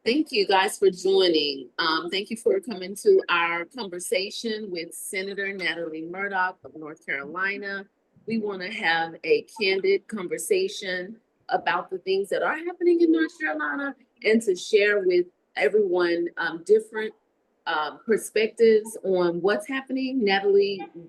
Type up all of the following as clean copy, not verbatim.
Thank you guys for joining. Thank you for coming to our conversation with Senator Natalie Murdock of North Carolina. We want to have a candid conversation about the things that are happening in North Carolina and to share with everyone different perspectives on what's happening.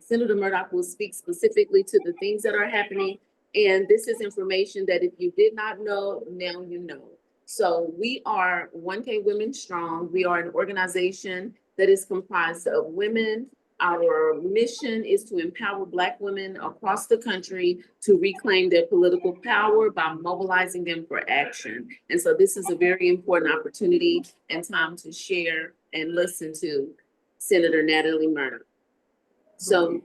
Senator Murdock will speak specifically to the things that are happening. And this is information that if you did not know, now you know. So we are 1K Women Strong. We are an organization that is comprised of women. Our mission is to empower Black women across the country to reclaim their political power by mobilizing them for action. And so this is a very important opportunity and time to share and listen to Senator Natalie Murdock. So,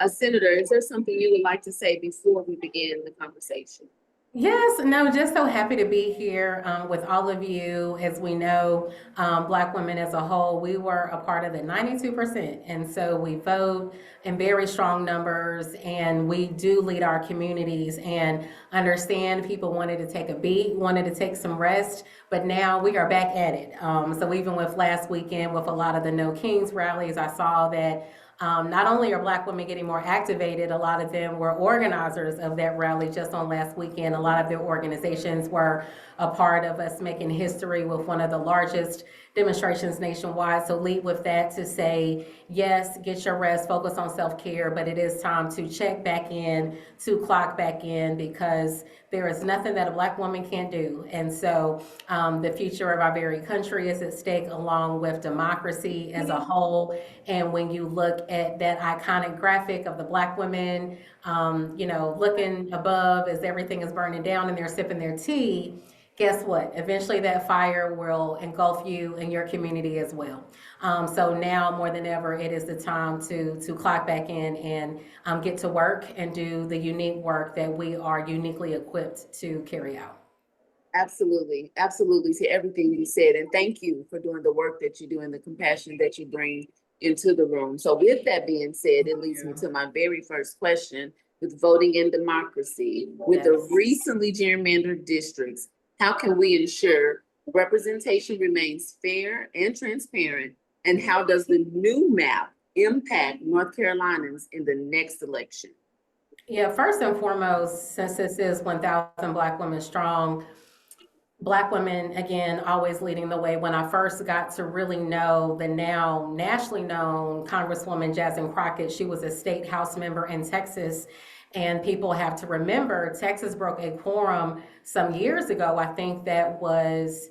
Senator, is there something you would like to say before we begin the conversation? Yes, no, just so happy to be here with all of you. As we know, Black women as a whole, we were a part of the 92%. And so we vote in very strong numbers and we do lead our communities and understand people wanted to take a beat, wanted to take some rest, but now we are back at it. So even with last weekend, with a lot of the No Kings rallies, I saw that not only are Black women getting more activated, a lot of them were organizers of that rally just on last weekend. A lot of their organizations were a part of us making history with one of the largest demonstrations nationwide. So lead with that to say, yes, get your rest, focus on self-care, but it is time to check back in, to clock back in, because there is nothing that a Black woman can't do. And so the future of our very country is at stake, along with democracy as a whole. And when you look at that iconic graphic of the Black women, looking above as everything is burning down and they're sipping their tea, guess what? Eventually that fire will engulf you and your community as well. So now more than ever, it is the time to clock back in and get to work and do the unique work that we are uniquely equipped to carry out. Absolutely, absolutely to everything you said. And thank you for doing the work that you do and the compassion that you bring into the room. So with that being said, it leads me to my very first question. With voting in democracy, with the recently gerrymandered districts, how can we ensure representation remains fair and transparent? And how does the new map impact North Carolinians in the next election? Yeah, first and foremost, since this is 1,000 Black women strong, Black women, again, always leading the way. When I first got to really know the now nationally known Congresswoman Jasmine Crockett, she was a state House member in Texas. And people have to remember, Texas broke a quorum some years ago. I think that was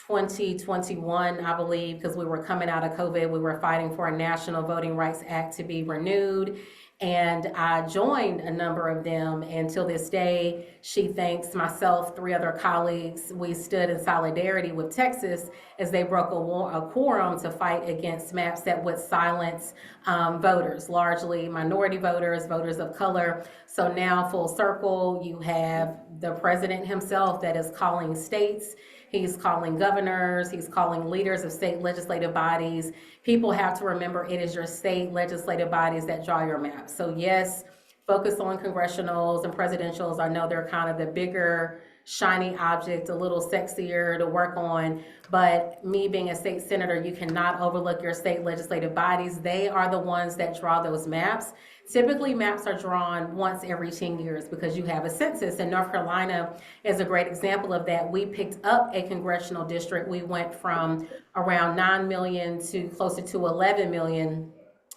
2021, I believe, because we were coming out of COVID. We were fighting for a National Voting Rights Act to be renewed. And I joined a number of them. And till this day, she thanks myself, three other colleagues. We stood in solidarity with Texas as they broke a quorum to fight against maps that would silence voters, largely minority voters, voters of color. So now, full circle, you have the president himself that is calling states. He's calling governors, he's calling leaders of state legislative bodies. People have to remember it is your state legislative bodies that draw your maps. So yes, focus on congressionals and presidentials. I know they're kind of the bigger, shiny object, a little sexier to work on. But me being a state senator, you cannot overlook your state legislative bodies. They are the ones that draw those maps. Typically, maps are drawn once every 10 years because you have a census, and North Carolina is a great example of that. We picked up a congressional district. We went from around 9 million to closer to 11 million.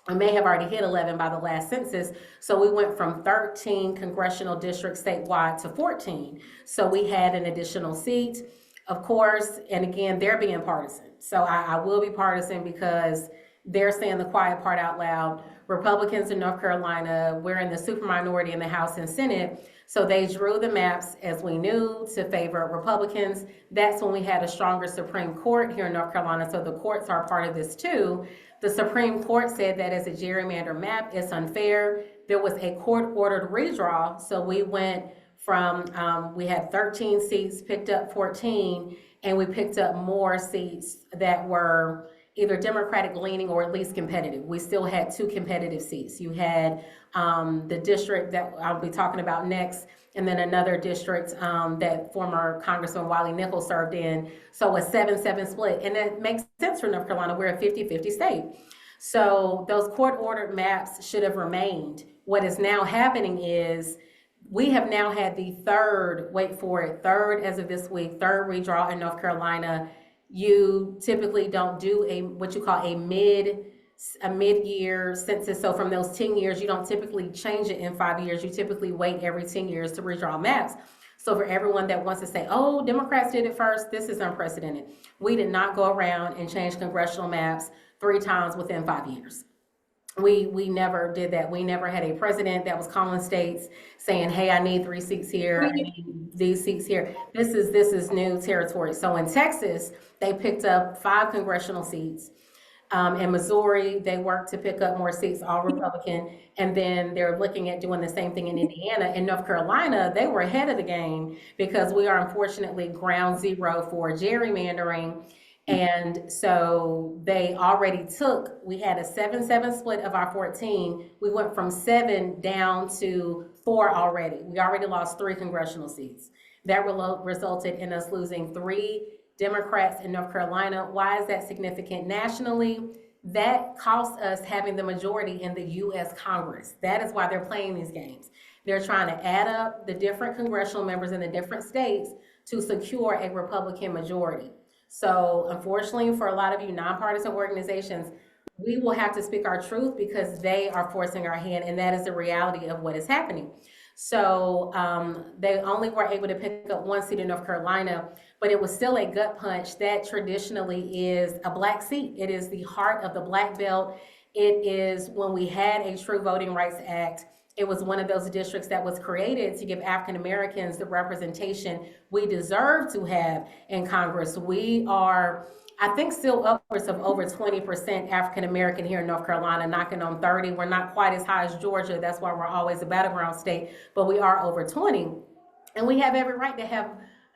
We may have already hit 11 by the last census. So we went from 13 congressional districts statewide to 14. So we had an additional seat, of course, and again, they're being partisan. So I will be partisan because they're saying the quiet part out loud. Republicans in North Carolina, we're in the super minority in the House and Senate. So they drew the maps, as we knew, to favor Republicans. That's when we had a stronger Supreme Court here in North Carolina. So the courts are part of this too. The Supreme Court said that as a gerrymander map, it's unfair. There was a court-ordered redraw. So we went from, we had 13 seats, picked up 14, and we picked up more seats that were either Democratic leaning or at least competitive. We still had 2 competitive seats. You had the district that I'll be talking about next, and then another district that former Congressman Wiley Nichols served in. So a 7-7 split. And it makes sense for North Carolina. We're a 50-50 state. So those court-ordered maps should have remained. What is now happening is we have now had the third, wait for it, third as of this week, third redraw in North Carolina. You typically don't do what you call a mid-year census. So from those 10 years, you don't typically change it in 5 years. You typically wait every 10 years to redraw maps. So for everyone that wants to say, oh, Democrats did it first, this is unprecedented. We did not go around and change congressional maps 3 times within 5 years. We never did that. We never had a president that was calling states saying, hey, I need 3 seats here, I need these seats here. This is new territory. So in Texas, they picked up 5 congressional seats. In Missouri, they worked to pick up more seats, all Republican, and then they're looking at doing the same thing in Indiana. In North Carolina, they were ahead of the game because we are unfortunately ground zero for gerrymandering. And so they already we had a 7-7 split of our 14. We went from 7 down to 4 already. We already lost 3 congressional seats. That resulted in us losing 3 Democrats in North Carolina. Why is that significant nationally? That cost us having the majority in the U.S. Congress. That is why they're playing these games. They're trying to add up the different congressional members in the different states to secure a Republican majority. So unfortunately, for a lot of you nonpartisan organizations, we will have to speak our truth because they are forcing our hand, and that is the reality of what is happening. So they only were able to pick up 1 seat in North Carolina, but it was still a gut punch. That traditionally is a Black seat. It is the heart of the Black belt. It is when we had a true Voting Rights Act. It was one of those districts that was created to give African Americans the representation we deserve to have in Congress. We are, I think, still upwards of over 20% African American here in North Carolina, knocking on 30. We're not quite as high as Georgia. That's why we're always a battleground state, but we are over 20. And we have every right to have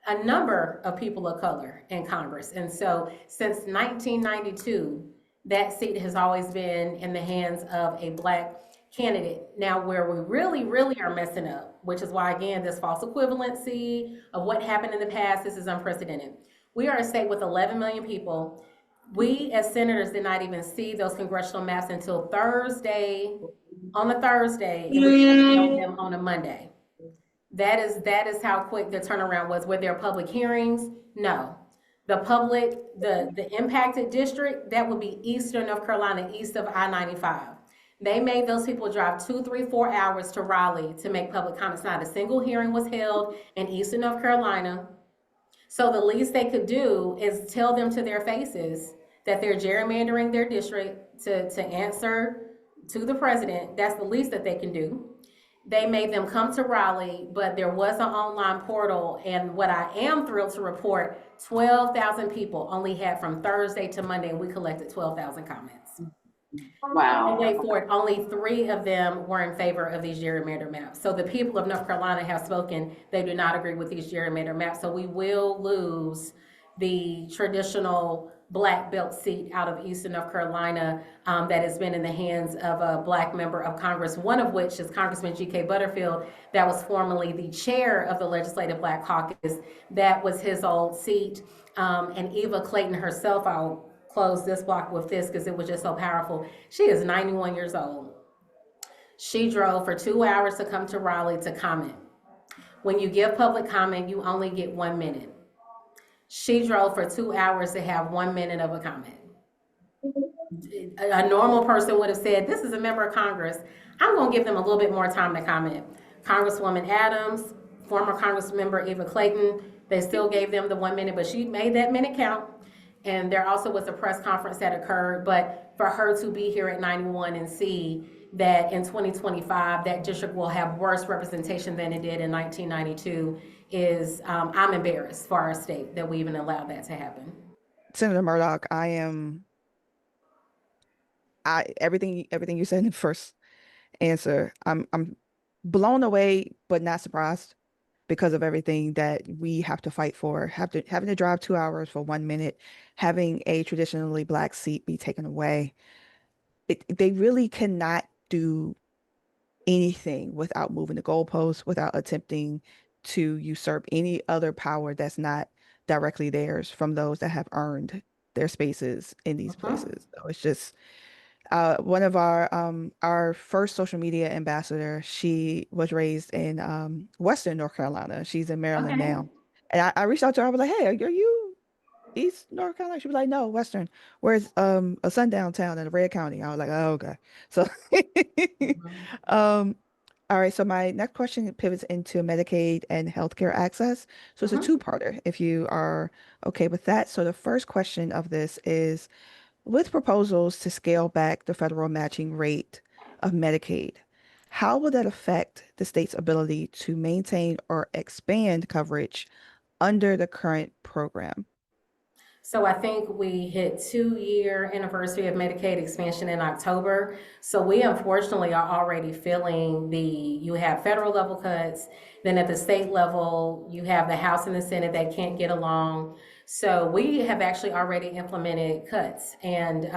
a number of people of color in Congress. And so since 1992, that seat has always been in the hands of a Black candidate. Now, where we really are messing up, which is why, again, this false equivalency of what happened in the past, this is unprecedented. We are a state with 11 million people. We as senators did not even see those congressional maps until Thursday, on the Thursday, and we showed them on a Monday. That is how quick the turnaround was. Were there public hearings? No. The impacted district, that would be eastern North Carolina, east of I-95. They made those people drive 2, 3, 4 hours to Raleigh to make public comments. Not a single hearing was held in eastern North Carolina. So the least they could do is tell them to their faces that they're gerrymandering their district to answer to the president. That's the least that they can do. They made them come to Raleigh, but there was an online portal. And what I am thrilled to report, 12,000 people only had from Thursday to Monday, and we collected 12,000 comments. Wow. And wait for it, only 3 of them were in favor of these gerrymander maps. So the people of North Carolina have spoken. They do not agree with these gerrymander maps. So we will lose the traditional Black belt seat out of eastern North Carolina that has been in the hands of a Black member of Congress, one of which is Congressman G.K. Butterfield, that was formerly the chair of the Legislative Black Caucus. That was his old seat. And Eva Clayton herself, I'll close this block with this because it was just so powerful. She is 91 years old. She drove for 2 hours to come to Raleigh to comment. When you give public comment, you only get 1 minute. She drove for 2 hours to have 1 minute of a comment. A normal person would have said, this is a member of Congress, I'm going to give them a little bit more time to comment. Congresswoman Adams, former Congressmember Eva Clayton, they still gave them the 1 minute, but she made that minute count. And there also was a press conference that occurred, but for her to be here at 91 and see that in 2025, that district will have worse representation than it did in 1992 is, I'm embarrassed for our state that we even allowed that to happen. Senator Murdock, everything you said in the first answer, I'm blown away, but not surprised. because of everything that we have to fight for, having to drive 2 hours for 1 minute, having a traditionally Black seat be taken away. They really cannot do anything without moving the goalposts, without attempting to usurp any other power that's not directly theirs from those that have earned their spaces in these Mhm. places. So it's just one of our first social media ambassador, she was raised in Western North Carolina. She's in Maryland Okay. now. And I reached out to her. I was like, "Hey, are you East North Carolina?" She was like, "No, Western. Where's a sundown town in Red County?" I was like, "Oh, okay." So Mhm. um all right, so my next question pivots into Medicaid and healthcare access. So it's a Mhm. two-parter if you are okay with that. So the first question of this is, with proposals to scale back the federal matching rate of Medicaid, how will that affect the state's ability to maintain or expand coverage under the current program? So I think we hit 2-year anniversary of Medicaid expansion in October. So we unfortunately are already feeling you have federal level cuts, then at the state level, you have the House and the Senate that can't get along. So we have actually already implemented cuts, and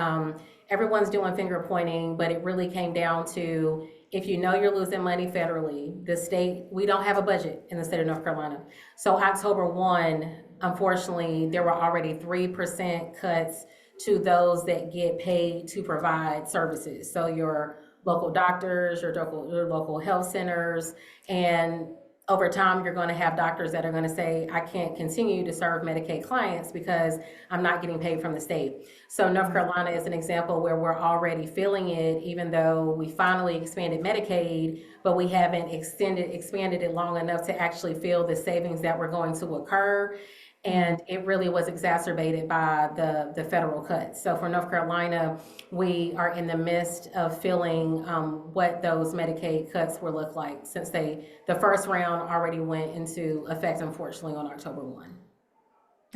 everyone's doing finger pointing, but it really came down to, if you know you're losing money federally, the state, we don't have a budget in the state of North Carolina. So October 1, unfortunately, there were already 3% cuts to those that get paid to provide services. So your local doctors, your local health centers, and over time, you're going to have doctors that are going to say, I can't continue to serve Medicaid clients because I'm not getting paid from the state. So North Right. Carolina is an example where we're already feeling it, even though we finally expanded Medicaid, but we haven't expanded it long enough to actually feel the savings that were going to occur. Mm. And it really was exacerbated by the federal cuts. So for North Carolina, we are in the midst of feeling what those Medicaid cuts will look like, since the first round already went into effect, unfortunately, on October 1.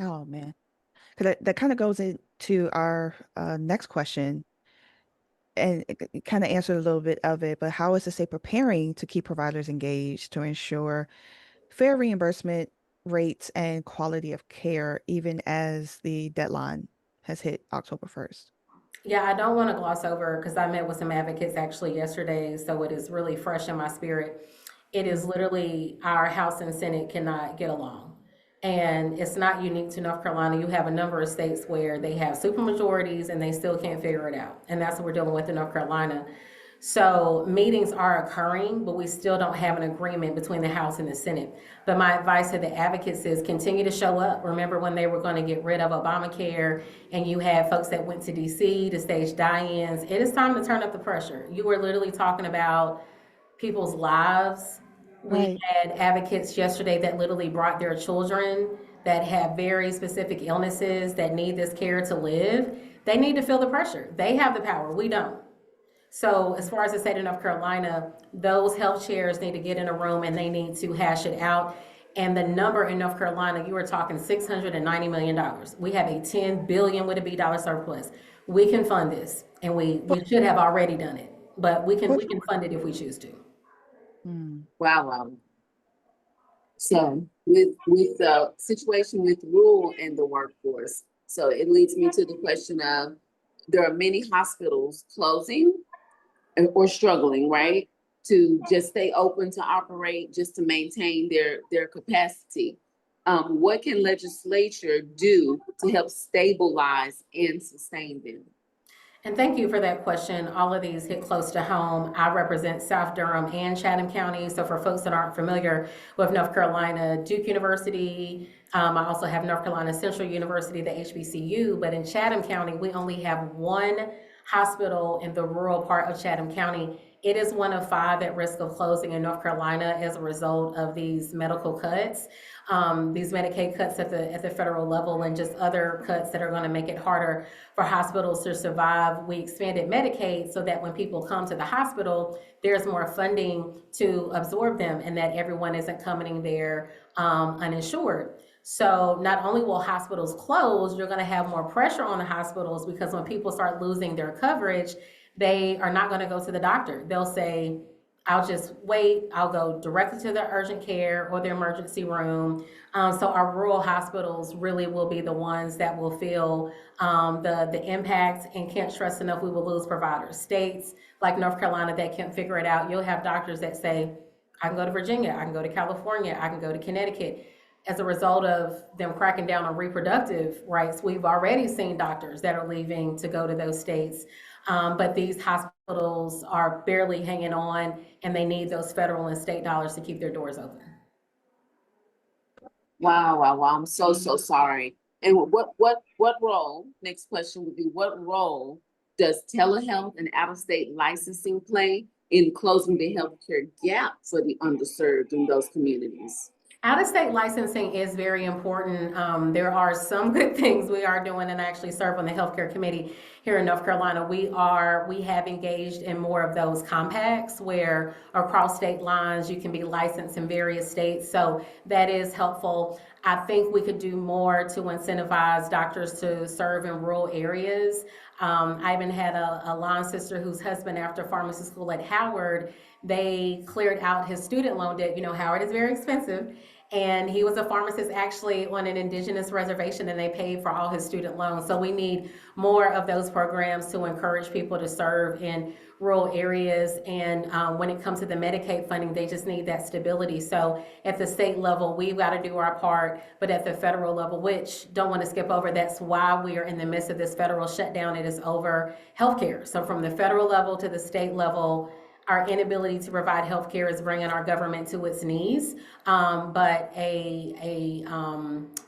Oh man. Because that kind of goes into our next question, and it kind of answered a little bit of it, but how is the state preparing to keep providers engaged to ensure fair reimbursement rates and quality of care, even as the deadline has hit October 1st? Yeah, I don't want to gloss over, because I met with some advocates actually yesterday, so it is really fresh in my spirit. It is Mm. literally our House and Senate cannot get along. And it's not unique to North Carolina. You have a number of states where they have supermajorities and they still can't figure it out. And that's what we're dealing with in North Carolina. So meetings are occurring, but we still don't have an agreement between the House and the Senate. But my advice to the advocates is continue to show up. Remember when they were going to get rid of Obamacare and you had folks that went to DC to stage die-ins? It is time to turn up the pressure. You were literally talking about people's lives. We Right. had advocates yesterday that literally brought their children that have very specific illnesses that need this care to live. They need to feel the pressure. They have the power. We don't. So as far as the state of North Carolina, those health chairs need to get in a room and they need to hash it out. And the number in North Carolina, you were talking $690 million. We have a 10 billion with a B dollar surplus. We can fund this, and we But should have already done it, but we can but we can fund it if we choose to. mm, Wow, wow. So with the situation with rule and the workforce, so it leads me to the question of, there are many hospitals closing or struggling, right? To just stay open to operate, just to maintain their capacity. What can legislature do to help stabilize and sustain them? And thank you for that question. All of these hit close to home. I represent South Durham and Chatham County. So for folks that aren't familiar with North Carolina, Duke University, I also have North Carolina Central University, the HBCU, but in Chatham County, we only have one hospital in the rural part of Chatham County. It is one of 5 at risk of closing in North Carolina as a result of these medical cuts, these Medicaid cuts at the federal level, and just other cuts that are going to make it harder for hospitals to survive. We expanded Medicaid so that when people come to the hospital, there's more funding to absorb them, and that everyone isn't coming there uninsured. So not only will hospitals close, you're going to have more pressure on the hospitals, because when people start losing their coverage, they are not going to go to the doctor. They'll say, I'll just wait. I'll go directly to the urgent care or the emergency room. So our rural hospitals really will be the ones that will feel the impact, and can't stress enough, we will lose providers. States like North Carolina that can't figure it out, you'll have doctors that say, I can go to Virginia, I can go to California, I can go to Connecticut. As a result of them cracking down on reproductive rights, we've already seen doctors that are leaving to go to those states. But these hospitals are barely hanging on, and they need those federal and state dollars to keep their doors open. Wow, wow, wow. I'm so, so sorry. And what role, next question would be, what role does telehealth and out-of-state licensing play in closing the healthcare gap for the underserved in those communities? Out-of-state licensing is very important. There are some good things we are doing, and I actually serve on the healthcare committee here in North Carolina. We have engaged in more of those compacts where across state lines you can be licensed in various states. So that is helpful. I think we could do more to incentivize doctors to serve in rural areas. I even had a line sister whose husband, after pharmacy school at Howard, they cleared out his student loan debt. You know, Howard is very expensive. And he was a pharmacist actually on an indigenous reservation, and they paid for all his student loans. So we need more of those programs to encourage people to serve in rural areas. And when it comes to the Medicaid funding, they just need that stability. So at the state level, we've got to do our part, but at the federal level, which don't want to skip over, that's why we are in the midst of this federal shutdown. It is over healthcare. So from the federal level to the state level, our inability to provide health care is bringing our government to its knees. But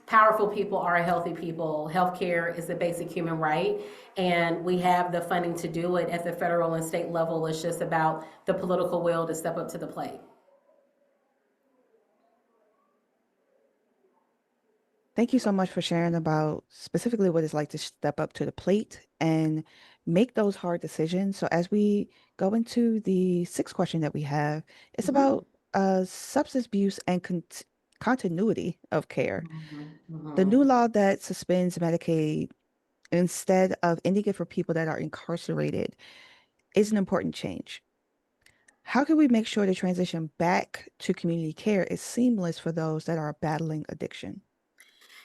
powerful people are a healthy people. Health care is a basic human right, and we have the funding to do it at the federal and state level. It's just about the political will to step up to the plate. Thank you so much for sharing about specifically what it's like to step up to the plate and make those hard decisions. So as we go into the sixth question that we have, it's Mhm. about substance abuse and continuity of care. Mhm. The new Mhm. law that suspends Medicaid instead of ending it for people that are incarcerated is an important change. How can we make sure the transition back to community care is seamless for those that are battling addiction?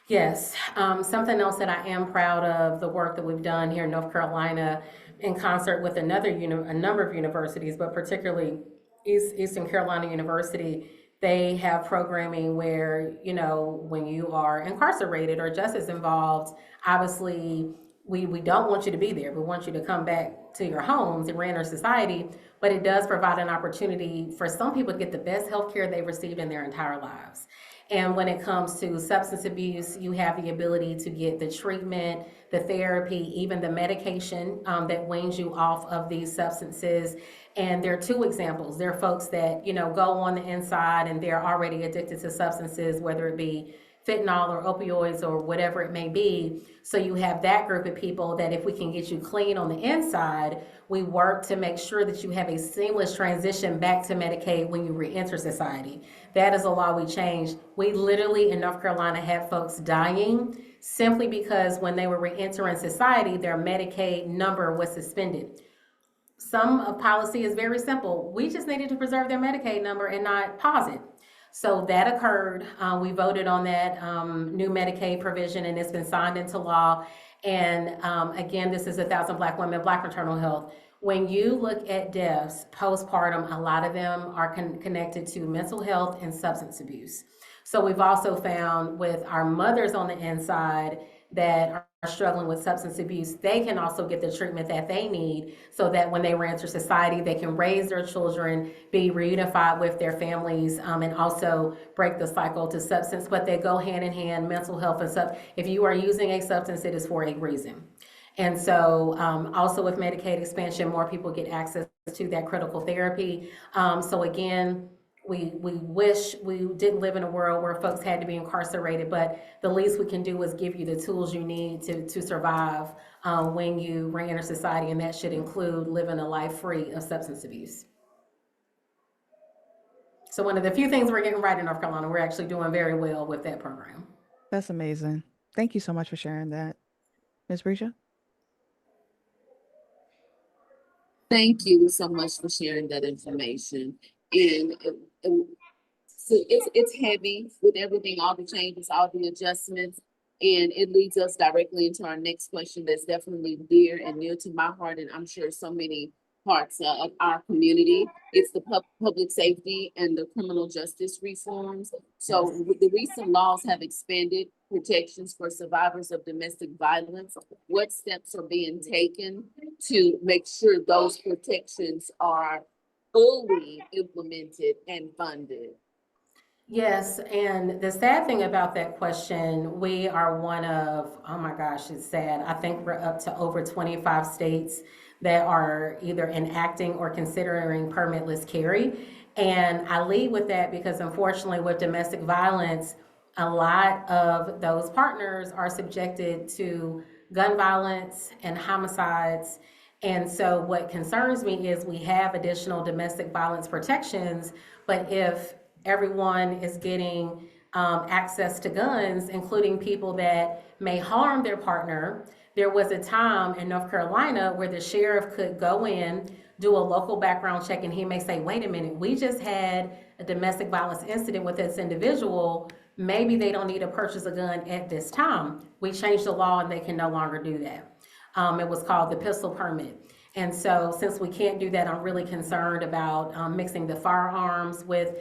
Yes, something else that I am proud of, the work that we've done here in North Carolina in concert with a number of universities, but particularly Eastern Carolina University. They have programming where, you know, when you are incarcerated or justice involved, obviously we don't want you to be there. We want you to come back to your homes and reenter society, but it does provide an opportunity for some people to get the best health care they've received in their entire lives. And when it comes to substance abuse, you have the ability to get the treatment, the therapy, even the medication that weans you off of these substances. And there are two examples. There are folks that, you know, go on the inside and they're already addicted to substances, whether it be fentanyl or opioids or whatever it may be. So you have that group of people that if we can get you clean on the inside, we work to make sure that you have a seamless transition back to Medicaid when you reenter society. That is a law we changed. We literally in North Carolina had folks dying simply because when they were reentering society, their Medicaid number was suspended. Some policy is very simple. We just needed to preserve their Medicaid number and not pause it. So that occurred. We voted on that new Medicaid provision, and it's been signed into law. And again, this is 1,000 Black women, Black maternal health. When you look at deaths postpartum, a lot of them are connected to mental health and substance abuse. So we've also found with our mothers on the inside that are struggling with substance abuse, they can also get the treatment that they need so that when they reenter society, they can raise their children, be reunified with their families, and also break the cycle to substance. But they go hand in hand, mental health and stuff. If you are using a substance, it is for a reason. And so also with Medicaid expansion, more people get access to that critical therapy. So again, we wish we didn't live in a world where folks had to be incarcerated, but the least we can do is give you the tools you need to survive when you re-enter society, and that should include living a life free of substance abuse. So one of the few things we're getting right in North Carolina, we're actually doing very well with that program. That's amazing. Thank you so much for sharing that. Ms. Brisha? Thank you so much for sharing that information. And so it's heavy with everything, all the changes, all the adjustments. And it leads us directly into our next question that's definitely dear and near to my heart, and I'm sure so many parts of our community. It's the public safety and the criminal justice reforms. So the recent laws have expanded protections for survivors of domestic violence. What steps are being taken to make sure those protections are fully implemented and funded? Yes, and the sad thing about that question, we are one of, oh my gosh, it's sad. I think we're up to over 25 states that are either enacting or considering permitless carry. And I lead with that because unfortunately, with domestic violence, a lot of those partners are subjected to gun violence and homicides. And so, what concerns me is we have additional domestic violence protections, but if everyone is getting access to guns, including people that may harm their partner. There was a time in North Carolina where the sheriff could go in, do a local background check, and he may say, wait a minute, we just had a domestic violence incident with this individual. Maybe they don't need to purchase a gun at this time. We changed the law and they can no longer do that. It was called the pistol permit. And so since we can't do that, I'm really concerned about mixing the firearms with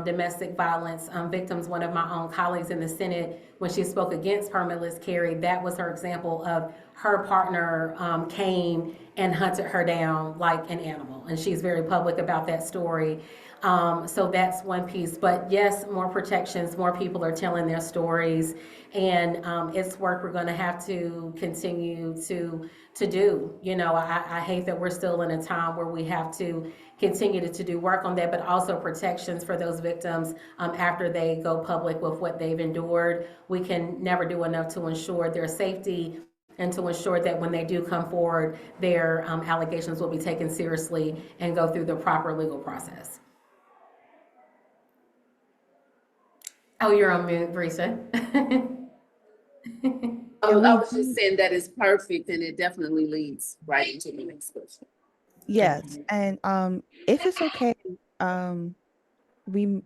domestic violence victims. One of my own colleagues in the Senate, when she spoke against permitless carry, that was her example of her partner came and hunted her down like an animal. And she's very public about that story. So that's one piece. But yes, more protections, more people are telling their stories. And it's work we're going to have to continue to do. You know, I hate that we're still in a time where we have to continue to do work on that, but also protections for those victims after they go public with what they've endured. We can never do enough to ensure their safety and to ensure that when they do come forward, their allegations will be taken seriously and go through the proper legal process. Oh, you're on mute, Brisha. I was just saying that is perfect, and it definitely leads right into the next question. Yes, and if it's okay, we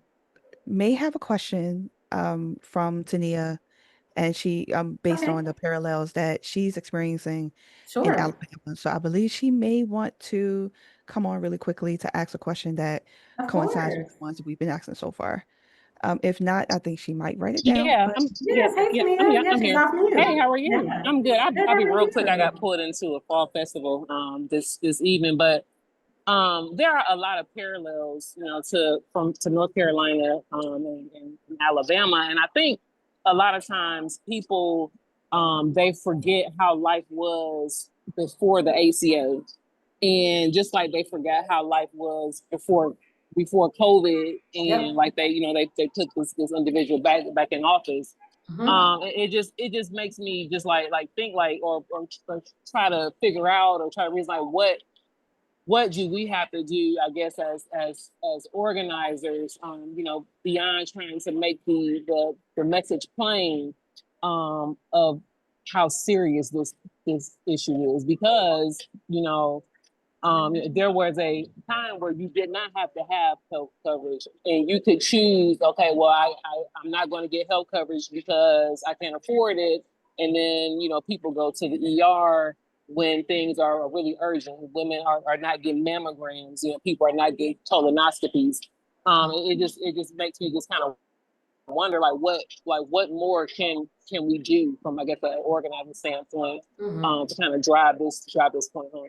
may have a question from Tania, and she based Okay, on the parallels that she's experiencing in sure. Alabama. So I believe she may want to come on really quickly to ask a question that Of coincides with course. the ones that we've been asking so far. If not, I think she might write it down. Yeah, But Yes, hey, Tania. Yeah, I'm she's here. off Hey, mute. how are you? Yeah. I'm good. Good, I'll how be are real quick. I got you? pulled into a fall festival this evening, but there are a lot of parallels, you know, to North Carolina and Alabama, and I think a lot of times people they forget how life was before the ACA, and just like they forgot how life was before COVID, and Yep. like they took this individual back in office. Mhm. It just makes me just like think like or try to figure out or try to reason like what do we have to do, I guess, as organizers, you know, beyond trying to make the message plain of how serious this issue is, because you know there was a time where you did not have to have health coverage, and you could choose, okay, well, I'm not going to get health coverage because I can't afford it. And then, you know, people go to the ER when things are really urgent. Women are not getting mammograms, you know, people are not getting colonoscopies. It just makes me just kind of wonder what more can we do from, I guess, an organizing standpoint Mhm. to kind of drive this point home.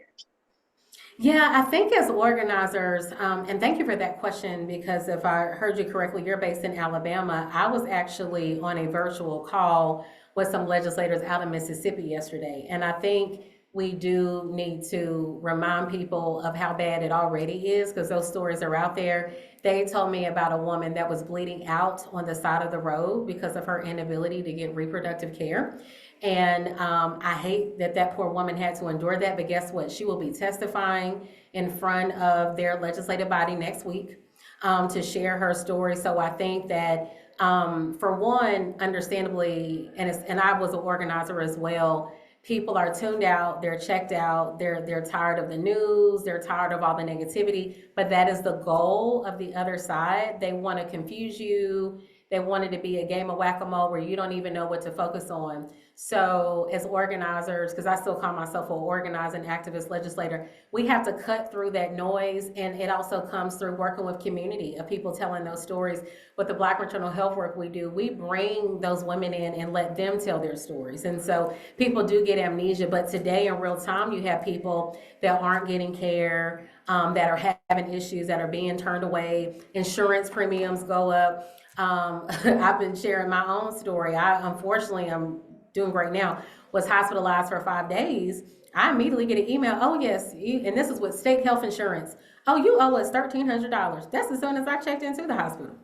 Yeah, I think as organizers, and thank you for that question, because if I heard you correctly, you're based in Alabama. I was actually on a virtual call with some legislators out of Mississippi yesterday. And I think we do need to remind people of how bad it already is, because those stories are out there. They told me about a woman that was bleeding out on the side of the road because of her inability to get reproductive care. And I hate that that poor woman had to endure that. But guess what? She will be testifying in front of their legislative body next week to share her story. So I think that, for one, understandably, and I was an organizer as well, people are tuned out, they're checked out, they're tired of the news, they're tired of all the negativity, but that is the goal of the other side. They want to confuse you. They want it to be a game of whack-a-mole where you don't even know what to focus on. So as organizers, because I still call myself an organizing activist legislator, we have to cut through that noise, and it also comes through working with community of people telling those stories. With the Black maternal health work we do, we bring those women in and let them tell their stories. And so people do get amnesia, but today in real time, you have people that aren't getting care, that are having issues, that are being turned away. Insurance premiums go up. I've been sharing my own story. Unfortunately, I'm doing great now, was hospitalized for 5 days. I immediately get an email, oh yes, and this is with state health insurance. Oh, you owe us $1,300. That's as soon as I checked into the hospital.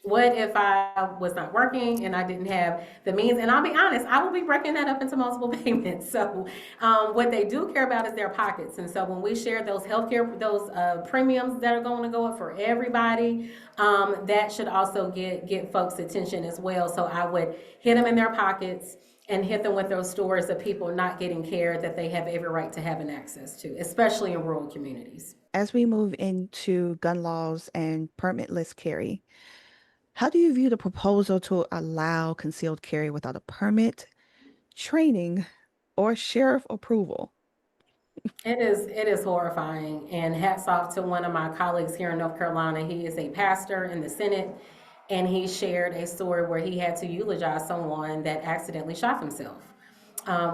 What if I was not working and I didn't have the means? And I'll be honest, I will be breaking that up into multiple payments. So what they do care about is their pockets. And so when we share those healthcare, those premiums that are going to go up for everybody, that should also get folks' attention as well. So I would hit them in their pockets and hit them with those stories of people not getting care that they have every right to have an access to, especially in rural communities. As we move into gun laws and permitless carry, how do you view the proposal to allow concealed carry without a permit, training, or sheriff approval? It is horrifying, and hats off to one of my colleagues here in North Carolina. He is a pastor in the Senate, and he shared a story where he had to eulogize someone that accidentally shot himself.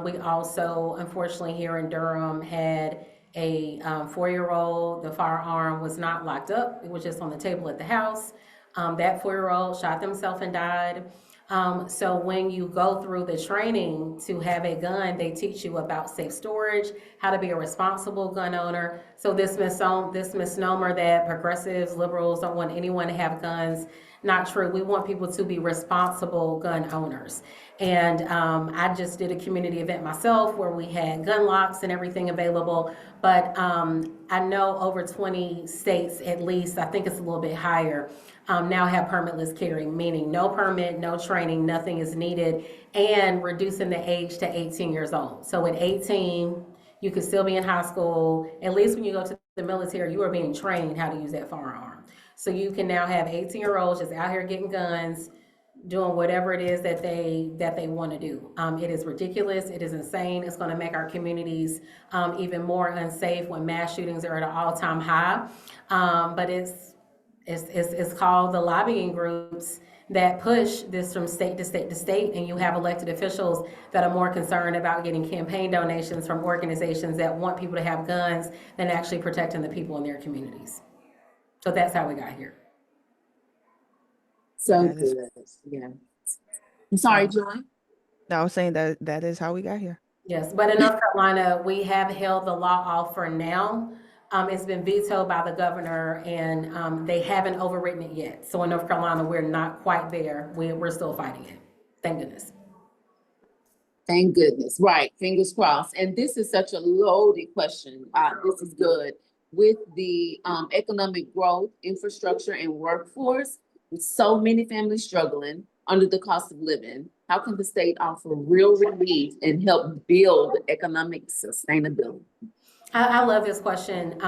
We also, unfortunately, here in Durham had a 4-year-old. The firearm was not locked up. It was just on the table at the house. That 4-year-old shot themselves and died. So when you go through the training to have a gun, they teach you about safe storage, how to be a responsible gun owner. So this misnomer that progressives, liberals don't want anyone to have guns, not true. We want people to be responsible gun owners. And I just did a community event myself where we had gun locks and everything available. But I know over 20 states at least, I think it's a little bit higher, now have permitless carry, meaning no permit, no training, nothing is needed, and reducing the age to 18 years old. So at 18, you could still be in high school. At least when you go to the military, you are being trained how to use that firearm. So you can now have 18-year-olds just out here getting guns, doing whatever it is that they want to do. It is ridiculous. It is insane. It's going to make our communities even more unsafe when mass shootings are at an all-time high. But it's called the lobbying groups that push this from state to state to state, and you have elected officials that are more concerned about getting campaign donations from organizations that want people to have guns than actually protecting the people in their communities. So that's how we got here. So That is- good. Yeah. I'm sorry, Joy. No, I was saying that is how we got here. Yes, but in North Carolina, we have held the law off for now. It's been vetoed by the governor, and they haven't overwritten it yet. So in North Carolina, we're not quite there. We're still fighting it. Thank goodness. Thank goodness. Right. Fingers crossed. And this is such a loaded question. This is good. With the economic growth, infrastructure, and workforce, with so many families struggling under the cost of living, how can the state offer real relief and help build economic sustainability? I love this question.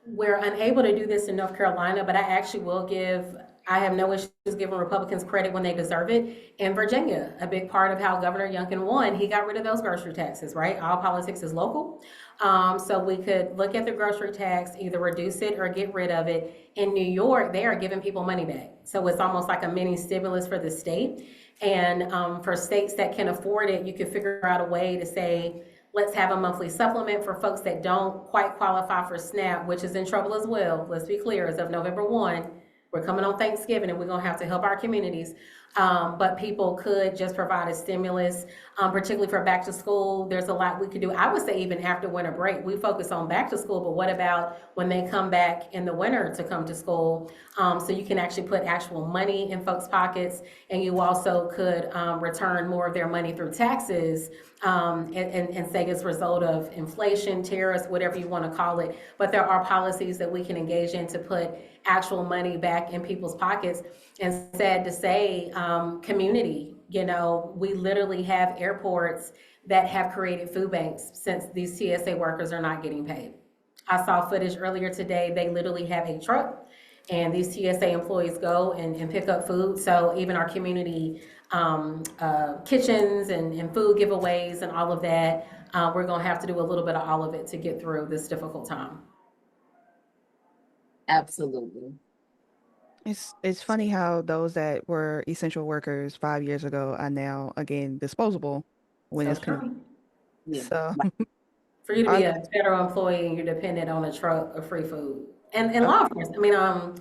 We're unable to do this in North Carolina, but I have no issues giving Republicans credit when they deserve it. In Virginia, a big part of how Governor Youngkin won, he got rid of those grocery taxes, right? All politics is local. So we could look at the grocery tax, either reduce it or get rid of it. In New York, they are giving people money back. So it's almost like a mini stimulus for the state. And for states that can afford it, you could figure out a way to say, let's have a monthly supplement for folks that don't quite qualify for SNAP, which is in trouble as well. Let's be clear, as of November 1, we're coming on Thanksgiving and we're gonna have to help our communities. But people could just provide a stimulus, particularly for back to school. There's a lot we could do. I would say even after winter break, we focus on back to school, but what about when they come back in the winter to come to school? So you can actually put actual money in folks' pockets, and you also could return more of their money through taxes, and say as a result of inflation, tariffs, whatever you want to call it. But there are policies that we can engage in to put actual money back in people's pockets. And sad to say, community You know, we literally have airports that have created food banks since these TSA workers are not getting paid. I saw footage earlier today, they literally have a truck and these TSA employees go and pick up food. So even our community kitchens and food giveaways and all of that, we're gonna have to do a little bit of all of it to get through this difficult time. Absolutely. It's funny how those that were essential workers 5 years ago are now again disposable when So it's true. Yeah. so For you to are be a federal employee and you're dependent on a truck of free food. And uh, law enforcement,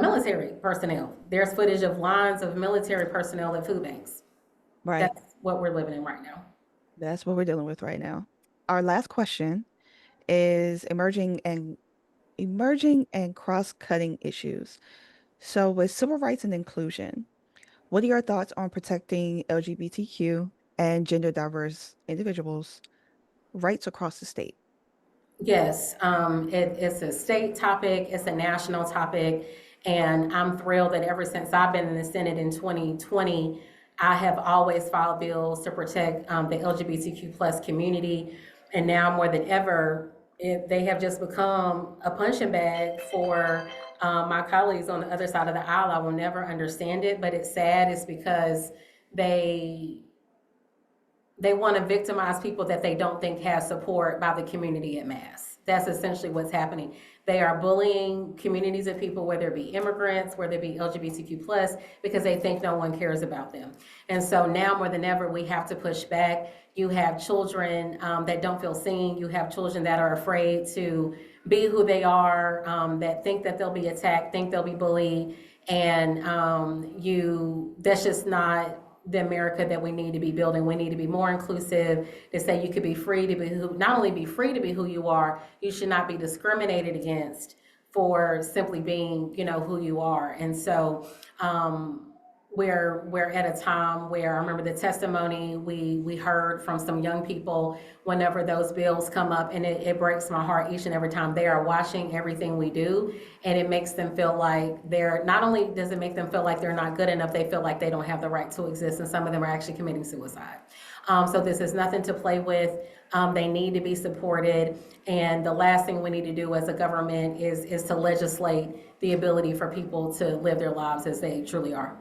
military personnel. There's footage of lines of military personnel at food banks. right. That's what we're living in right now. That's what we're dealing with right now. Our last question is emerging and cross-cutting issues. So with civil rights and inclusion, what are your thoughts on protecting LGBTQ and gender diverse individuals' rights across the state? Yes, it's a state topic, it's a national topic, and I'm thrilled that ever since I've been in the Senate in 2020, I have always filed bills to protect the LGBTQ plus community. And now more than ever, they have just become a punching bag for my colleagues on the other side of the aisle. I will never understand it, but it's sad. It's because they want to victimize people that they don't think have support by the community at mass. That's essentially what's happening. They are bullying communities of people, whether it be immigrants, whether it be LGBTQ plus, because they think no one cares about them. And so now more than ever, we have to push back. You have children that don't feel seen. You have children that are afraid to be who they are, that think that they'll be attacked, think they'll be bullied. And that's just not the America that we need to be building. We need to be more inclusive, to say you could be free to be not only be free to be who you are, you should not be discriminated against for simply being, who you are. And so we're at a time where I remember the testimony we heard from some young people whenever those bills come up, and it breaks my heart each and every time. They are watching everything we do, and it makes them feel like not only does it make them feel like they're not good enough, they feel like they don't have the right to exist, and some of them are actually committing suicide. So this is nothing to play with. They need to be supported, and the last thing we need to do as a government is to legislate the ability for people to live their lives as they truly are.